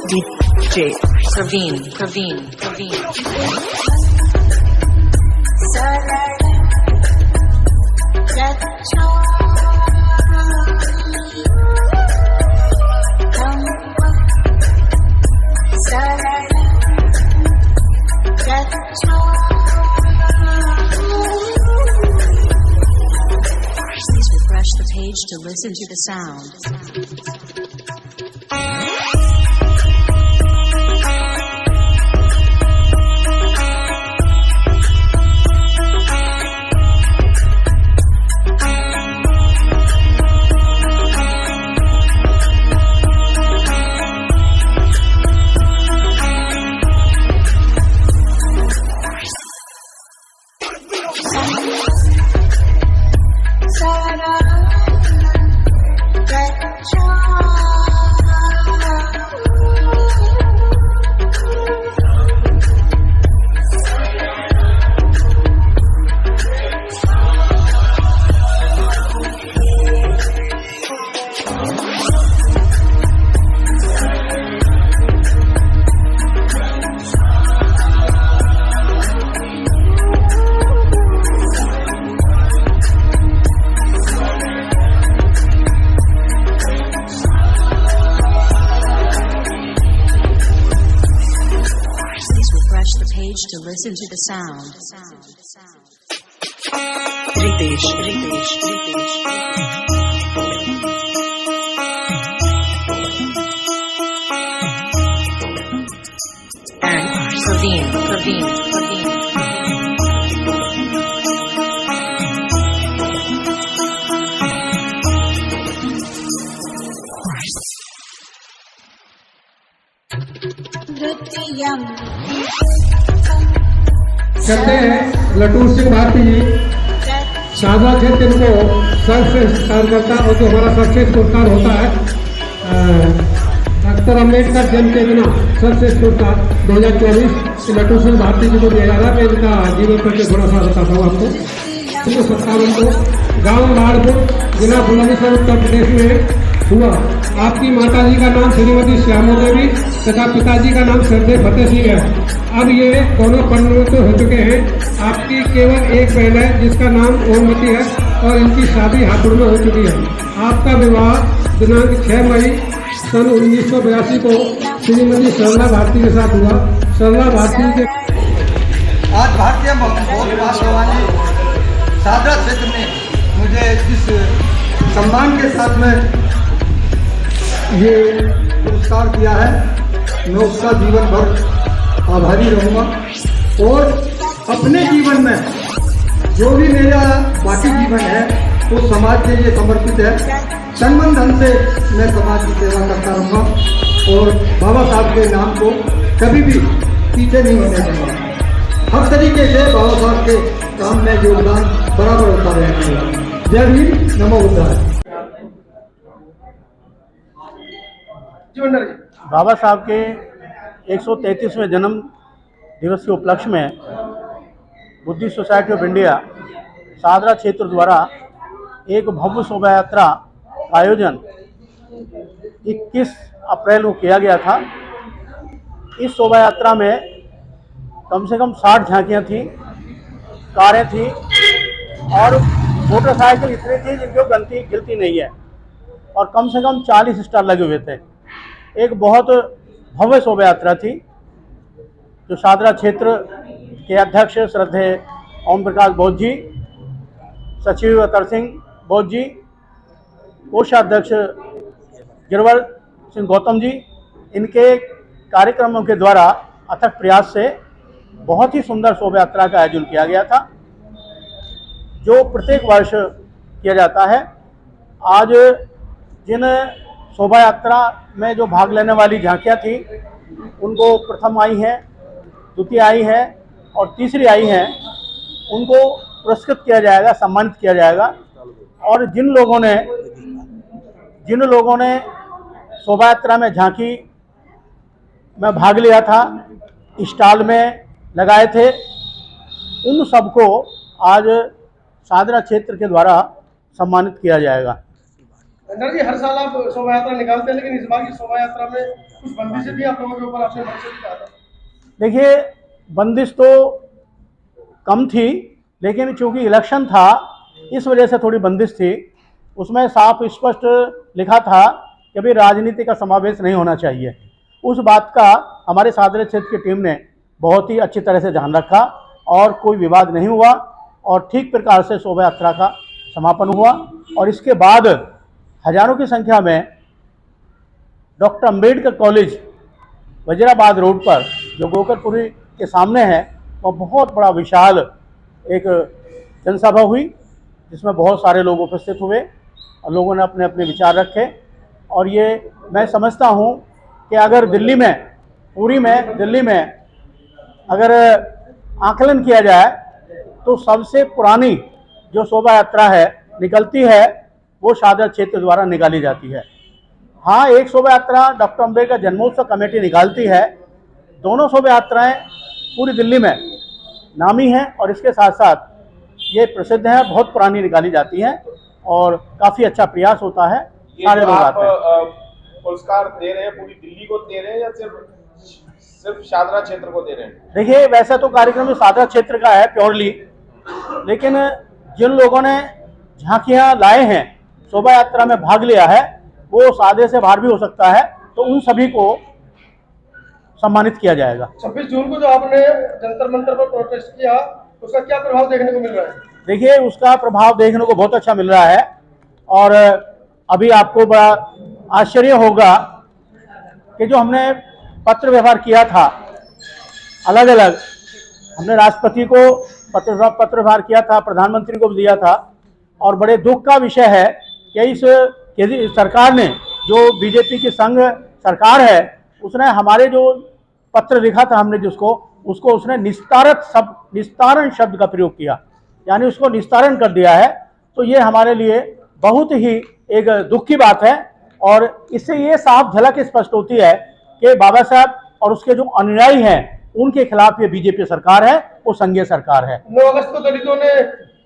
DJ Praveen. Please refresh the page to listen to the sound. To listen to the sound. Ritesh. And Praveen. कहते हैं लटूर सिंह भारती जी शारदा क्षेत्र इनको सर्वश्रेष्ठ कार्यकर्ता और जो हमारा सर्वश्रेष्ठ पुरस्कार होता है डॉक्टर अम्बेडकर जयंती के बिना सर्वश्रेष्ठ पुरस्कार 2024 लटूर सिंह भारती जी को दिया जा रहा है। मैं इनका जीवन करके थोड़ा सा बताता हूँ आपको। 1957 को गाँव बाढ़पुर जिला बुलंदशहर उत्तर प्रदेश में हुआ। आपकी माताजी का नाम श्रीमती श्यामो देवी तथा पिताजी का नाम सरदेव फतेह सिंह है। अब ये दोनों परिणत हो चुके हैं। आपकी केवल एक बहन है जिसका नाम ओमवती है और इनकी शादी हापुड़ में हो चुकी है। आपका विवाह दिनांक 6 मई सन 1982 को श्रीमती सरला भारती के साथ हुआ। सरला भारती के आज भारतीय महासभावानी सादरा क्षेत्र में मुझे जिस सम्मान के साथ में ये पुरस्कार दिया है, मैं उसका जीवन भर आभारी रहूँगा और अपने जीवन में जो भी मेरा बाकी जीवन है वो समाज के लिए समर्पित है। तन मन धन से मैं समाज की सेवा करता रहूँगा और बाबा साहब के नाम को कभी भी पीछे नहीं होने दूँगा। हर तरीके से बाबा साहब के काम में योगदान बराबर होता रहेगा। जय भीम, नमो बुद्धाय। बाबा साहब के 133वें जन्म दिवस के उपलक्ष्य में Buddhist society of India Sadra क्षेत्र द्वारा एक भव्य शोभा यात्रा का आयोजन 21 अप्रैल को किया गया था। इस शोभा यात्रा में कम से कम 60 झांकियाँ थीं, कारें थीं और मोटरसाइकिल इतनी थी जिनकी गिनती नहीं है और कम से कम 40 स्टॉल लगे हुए थे। एक बहुत भव्य शोभा यात्रा थी जो सादरा क्षेत्र के अध्यक्ष श्रद्धेय ओम प्रकाश बौद्ध जी, सचिव अतर सिंह बौद्ध जी, कोषाध्यक्ष गिरवर सिंह गौतम जी, इनके कार्यक्रमों के द्वारा अथक प्रयास से बहुत ही सुंदर शोभा यात्रा का आयोजन किया गया था जो प्रत्येक वर्ष किया जाता है। आज जिन शोभा यात्रा में जो भाग लेने वाली झांकियाँ थी उनको प्रथम आई हैं, द्वितीय आई है और तीसरी आई हैं, उनको पुरस्कृत किया जाएगा, सम्मानित किया जाएगा। और जिन लोगों ने शोभा यात्रा में झांकी में भाग लिया था, स्टॉल में लगाए थे, उन सबको आज सादरा क्षेत्र के द्वारा सम्मानित किया जाएगा। अंदर जी, हर साल आप शोभा यात्रा निकालते हैं, लेकिन इस बार की शोभा यात्रा में कुछ बंदिशें भी आप लोगों के ऊपर आपने मंच से भी कहा था। देखिए, बंदिश तो कम थी, लेकिन चूंकि इलेक्शन था इस वजह से थोड़ी बंदिश थी। उसमें साफ स्पष्ट लिखा था कि भाई राजनीति का समावेश नहीं होना चाहिए। उस बात का हमारे सादरा क्षेत्र की टीम ने बहुत ही अच्छी तरह से ध्यान रखा और कोई विवाद नहीं हुआ और ठीक प्रकार से शोभा यात्रा का समापन हुआ। और इसके बाद हजारों की संख्या में doctor Ambedkar college Wazirabad road पर जो गोकरपुरी के सामने है, वह बहुत बड़ा विशाल एक जनसभा हुई जिसमें बहुत सारे लोग उपस्थित हुए और लोगों ने अपने अपने विचार रखे। और ये मैं समझता हूँ कि अगर दिल्ली में अगर आकलन किया जाए तो सबसे पुरानी जो शोभा यात्रा है निकलती है वो सादरा क्षेत्र द्वारा निकाली जाती है। हाँ, एक शोभा यात्रा डॉक्टर अंबेडकर जन्मोत्सव कमेटी निकालती है। दोनों शोभा यात्राएं पूरी दिल्ली में नामी हैं और इसके साथ साथ ये प्रसिद्ध है, बहुत पुरानी निकाली जाती हैं और काफ़ी अच्छा प्रयास होता है। सारे लोग आते हैं। पुरस्कार दे रहे हैं पूरी दिल्ली को दे रहे हैं या सिर्फ सादरा क्षेत्र को दे रहे हैं? देखिए, वैसे तो कार्यक्रम सादरा क्षेत्र का है प्योरली, लेकिन जिन लोगों ने झांकियां लाए हैं, शोभा यात्रा में भाग लिया है, वो सादे से बाहर भी हो सकता है, तो उन सभी को सम्मानित किया जाएगा। 26 जून को जो आपने जंतर मंतर पर प्रोटेस्ट किया, उसका क्या प्रभाव देखने को मिल रहा है? देखिए, उसका प्रभाव देखने को बहुत अच्छा मिल रहा है और अभी आपको बड़ा आश्चर्य होगा कि जो हमने पत्र व्यवहार किया था, अलग अलग हमने राष्ट्रपति को पत्र व्यवहार किया था, प्रधानमंत्री को भी दिया था। और बड़े दुख का विषय है कि इस सरकार ने, जो बीजेपी की संघ सरकार है, उसने हमारे जो पत्र लिखा था हमने उसको उसने निस्तारण शब्द का प्रयोग किया, यानी उसको निस्तारण कर दिया है। तो ये हमारे लिए बहुत ही एक दुख की बात है और इससे ये साफ झलक स्पष्ट होती है कि बाबा साहब और उसके जो अनुयायी हैं उनके खिलाफ ये बीजेपी सरकार है, वो संघीय सरकार है। 9 अगस्त को दलितों ने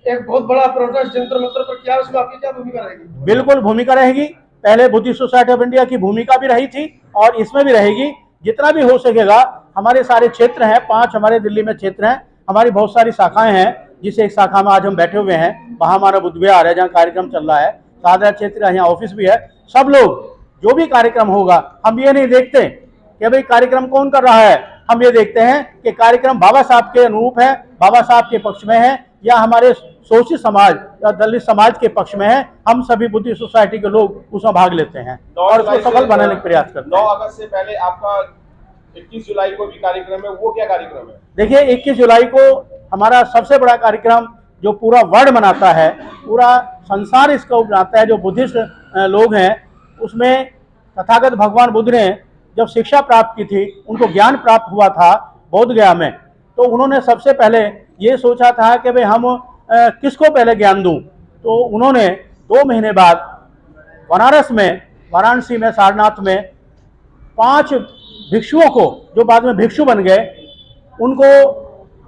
एक बहुत बड़ा प्रोटेस्ट जंतर मंतर पर किया, उसमें आपकी क्या भूमिका रहेगी? बिल्कुल भूमिका रहेगी। पहले बुद्धिस्ट सोसाइटी ऑफ इंडिया की भूमिका भी रही थी और इसमें भी रहेगी। जितना भी हो सकेगा, हमारे सारे क्षेत्र हैं, 5 हमारे दिल्ली में क्षेत्र हैं, हमारी बहुत सारी शाखाएं हैं, जिस एक शाखा में आज हम बैठे हुए हैं, वहाँ हमारा बुद्ध विहार है जहाँ कार्यक्रम चल रहा है, सादरा क्षेत्र का यहाँ ऑफिस भी है। सब लोग जो भी कार्यक्रम होगा, हम ये नहीं देखते कि भाई कार्यक्रम कौन कर रहा है, हम ये देखते हैं कि कार्यक्रम बाबा साहब के अनुरूप है, बाबा साहब के पक्ष में है या हमारे शोषित समाज या दलित समाज के पक्ष में है। हम सभी बुद्धिस्ट सोसाइटी के लोग उसमें भाग लेते हैं और उसको सफल बनाने का प्रयास करते हैं। 9 अगस्त से पहले आपका 21 जुलाई को भी कार्यक्रम है, वो क्या कार्यक्रम है? देखिए, 21 जुलाई को हमारा सबसे बड़ा कार्यक्रम जो पूरा वर्ल्ड मनाता है, पूरा संसार इसको मनाता है, जो बुद्धिस्ट लोग हैं, उसमें तथागत भगवान बुद्ध ने जब शिक्षा प्राप्त की थी, उनको ज्ञान प्राप्त हुआ था बोध गया में, तो उन्होंने सबसे पहले ये सोचा था कि भाई हम किसको पहले ज्ञान दूं। तो उन्होंने 2 महीने बाद वाराणसी में सारनाथ में 5 भिक्षुओं को, जो बाद में भिक्षु बन गए, उनको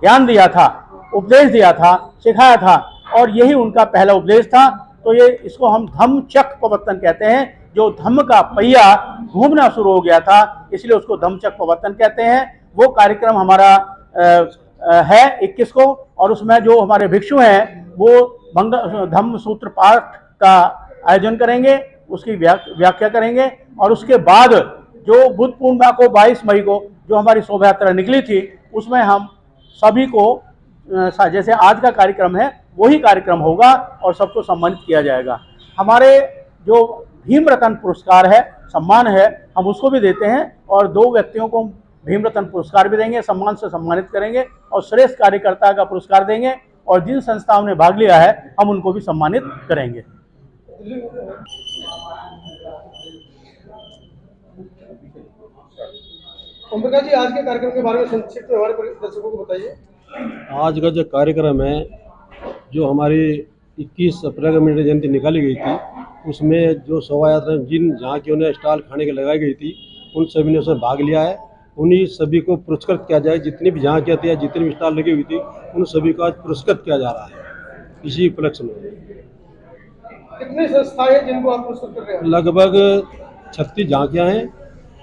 ज्ञान दिया था, उपदेश दिया था, सिखाया था और यही उनका पहला उपदेश था। तो ये इसको हम धम्म चक्र प्रवर्तन कहते हैं। जो धम्म का पहिया घूमना शुरू हो गया था, इसलिए उसको धम्म चक्र प्रवर्तन कहते हैं। वो कार्यक्रम हमारा है 21 को और उसमें जो हमारे भिक्षु हैं वो धम्म सूत्र पाठ का आयोजन करेंगे, उसकी व्याख्या करेंगे और उसके बाद जो बुद्ध पूर्णिमा को 22 मई को जो हमारी शोभा यात्रा निकली थी, उसमें हम सभी को जैसे आज का कार्यक्रम है वही कार्यक्रम होगा और सबको सम्मानित किया जाएगा। हमारे जो भीम रत्न पुरस्कार है, सम्मान है, हम उसको भी देते हैं और 2 व्यक्तियों को भीम रत्न पुरस्कार भी देंगे, सम्मान से सम्मानित करेंगे और श्रेष्ठ कार्यकर्ता का पुरस्कार देंगे और जिन संस्थाओं ने भाग लिया है हम उनको भी सम्मानित करेंगे। ओम प्रकाश जी, आज के कार्यक्रम के बारे में संक्षिप्त में हमारे दर्शकों को बताइए। आज का जो कार्यक्रम है, जो हमारी 21 अप्रैल को मेरी जयंती निकाली गई थी, उसमें जो शोभा यात्रा जिन झांकियों ने स्टॉल खाने के लगाई गई थी उन सभी ने उसमें भाग लिया है। उन्हीं सभी को पुरस्कृत किया जाए। जितनी भी झांकियाँ थी या जितनी भी स्टॉल लगी हुई थी उन सभी को आज पुरस्कृत किया जा रहा है इसी उपलक्ष्य में। कितनी संस्थाएं हैं जिनको आप पुरस्कृत कर रहे हैं? लगभग 36 झांकियाँ हैं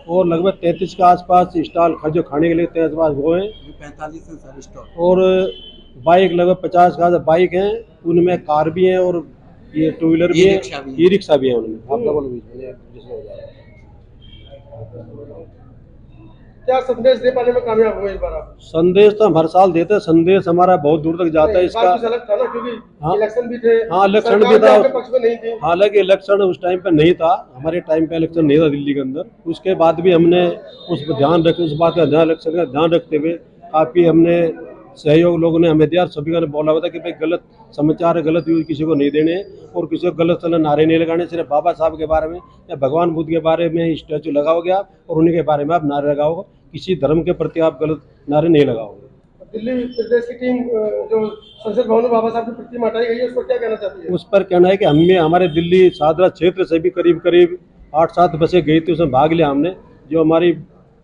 और लगभग 33 के आसपास स्टॉल जो खाने के लिए 33 वो हैं, 45 हैं सर स्टॉल। और बाइक लगभग 50 का बाइक हैं, उनमें कार भी हैं और ये टू व्हीलर भी है, ई रिक्शा भी है उनमें। आप डबल जिसमें हो जाएगा। क्या संदेश दे पाने में कामयाब हुए इस बार आप? संदेश तो हम हर साल देते हैं, संदेश हमारा बहुत दूर तक जाता है। इस बार कुछ अलग था ना, क्योंकि हाँ, इलेक्शन भी थे। हाँ इलेक्शन भी सरकार था, आपके पक्ष में नहीं थी। हालांकि इलेक्शन उस टाइम पे नहीं था, हमारे टाइम पे इलेक्शन नहीं था दिल्ली के अंदर। उसके बाद भी हमने उस पर ध्यान रखे, उस बात का इलेक्शन का ध्यान रखते हुए काफ़ी हमने सहयोग लोगों ने हमें दिया। सभी ने बोला हुआ था कि भाई गलत समाचार गलत न्यूज़ किसी को नहीं देने और किसी को गलत नारे नहीं लगाने। सिर्फ बाबा साहब के बारे में या भगवान बुद्ध के बारे में स्टैचू लगा हो गया और उन्हीं के बारे में आप नारे लगाओ, किसी धर्म के प्रति आप गलत नारे नहीं लगाओगे। दिल्ली प्रदेश की टीम जो संसद भवन में बाबा साहब की प्रतिमा हटाई गई है, उस पर क्या कहना चाहती है? उस पर कहना है कि हमारे दिल्ली सादरा क्षेत्र से भी करीब 8-7 बसें गई थी, उसमें भाग लिया हमने। जो हमारी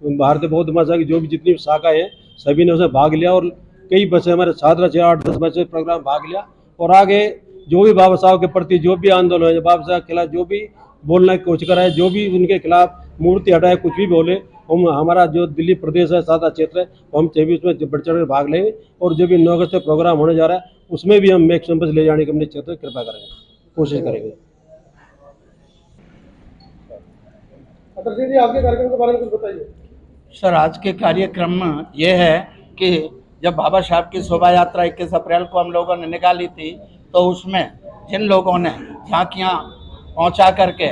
भारतीय बौद्ध महासभा की जो भी जितनी शाखा है सभी ने उसमें भाग लिया और कई बसें हमारे सादरा से 8-10 बसें प्रोग्राम भाग लिया। और आगे जो भी बाबा साहब के प्रति जो भी आंदोलन है, बाबा साहब के खिलाफ जो भी बोलने की कोशिश कराए, जो भी उनके खिलाफ मूर्ति हटाए, कुछ भी बोले, हम हमारा जो दिल्ली प्रदेश है सादा क्षेत्र है हम 24 में बढ़ चढ़ कर भाग लेंगे। और जो भी 9 अगस्त से प्रोग्राम होने जा रहा है उसमें भी हम मैक्सिमम बस ले जाने की अपने क्षेत्र में कृपा करेंगे, कोशिश करेंगे। जी आपके कार्यक्रम के बारे में कुछ बताइए। सर आज के कार्यक्रम में ये है कि जब बाबा साहब की शोभा यात्रा 21 अप्रैल को हम लोगों ने निकाली थी, तो उसमें जिन लोगों ने झांकियाँ पहुँचा करके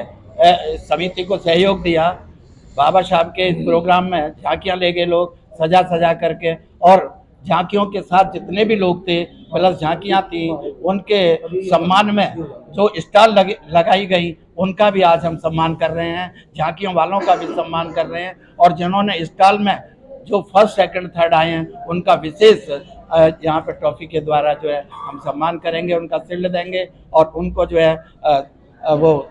समिति को सहयोग दिया, बाबा साहब के इस प्रोग्राम में झांकियाँ ले गए लोग सजा करके, और झांकियों के साथ जितने भी लोग थे प्लस झांकियाँ थी उनके सम्मान में जो स्टॉल लगाई गई उनका भी आज हम सम्मान कर रहे हैं, झांकियों वालों का भी सम्मान कर रहे हैं। और जिन्होंने स्टॉल में जो फर्स्ट सेकंड थर्ड आए हैं उनका विशेष यहाँ पे ट्रॉफी के द्वारा जो है हम सम्मान करेंगे, उनका शील्ड देंगे और उनको जो है वो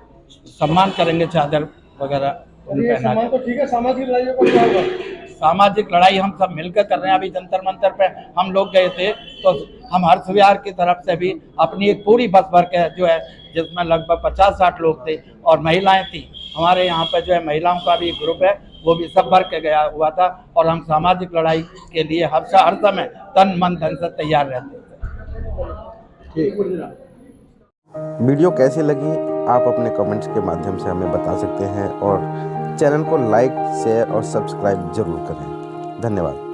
सम्मान करेंगे, चादर वगैरह सम्मान तो ठीक है, सामाजिक लड़ाई का क्या होगा? सामाजिक लड़ाई हम सब मिलकर कर रहे हैं। अभी जंतर मंतर पे हम लोग गए थे तो हम हर्ष विहार की तरफ से भी अपनी एक पूरी बस भर के जो है, जिसमें लगभग 50-60 लोग थे और महिलाएं थी, हमारे यहाँ पे जो है महिलाओं का भी ग्रुप है, वो भी सब भर के गया हुआ था। और हम सामाजिक लड़ाई के लिए हर समय तन मन धन से तैयार रहते थे। वीडियो कैसी लगी आप अपने कमेंट्स के माध्यम से हमें बता सकते हैं और चैनल को लाइक शेयर और सब्सक्राइब जरूर करें। धन्यवाद।